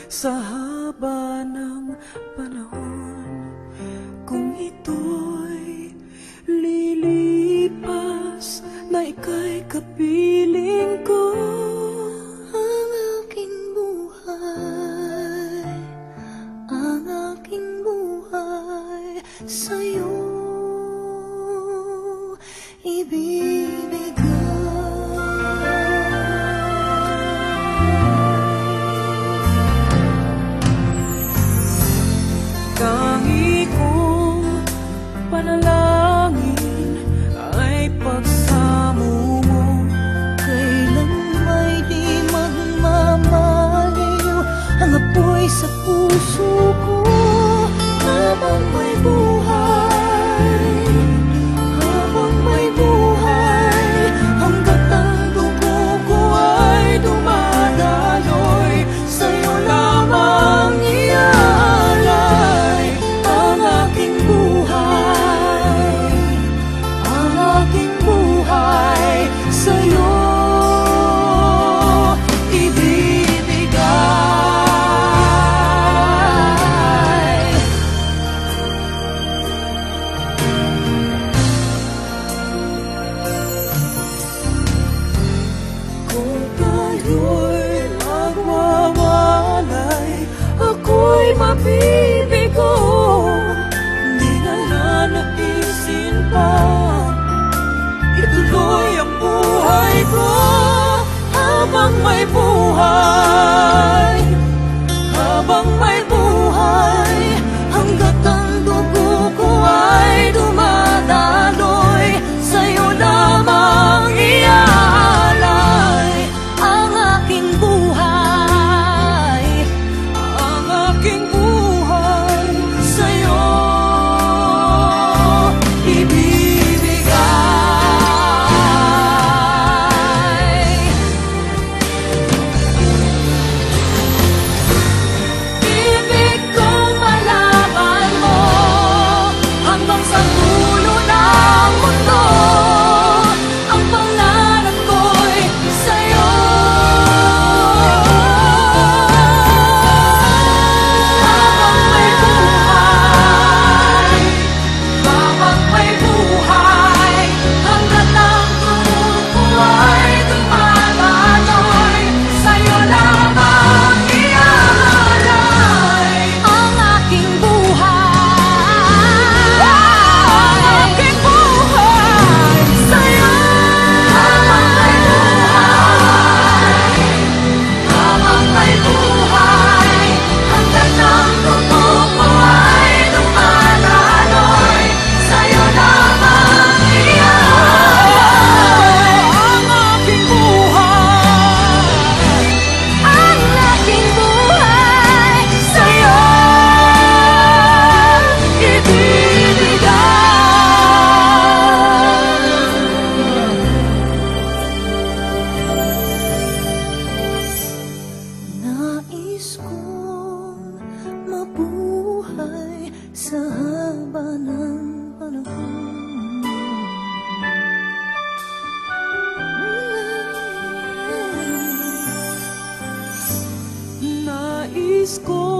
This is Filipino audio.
sa haba ng panahon. Kung ito'y lilipas na ika'y kapiling ko, ang aking buhay sa'yo ibibigay. Tangi kong panalangin ay pagsamo mo. Kailan may di magmamaliw ang apoy sa puso ko. Habang may buhay, hanggat ang dugo ko ay dumadaloy, sa'yo lamang ialay ang aking buhay, sa'yo ibibigay. Kung tayo'y magwawalay, ako'y mabibigo. Di na nanaisin pa ituloy ang buhay ko. Habang may buhay, hanggat ang dugo ko ay dumadaloy, sa'yo lamang iaalay ang aking buhay, sa'yo ibibigay. Ibig kong malaman mo hanggang sa dulo ng mundo, ang pangarap ko'y sa'yo. Habang may buhay, hanggat ang dugo ko ay dumadaloy, sa'yo lamang iaalay ang aking buhay, sa'yo. Habang may buhay, hanggat ang dugo ko ay dumadaloy, sa'yo lamang iaalay ang aking buhay, sa'yo ibibigay. Nais kong mabuhay sa haba ng panahon. Nais ko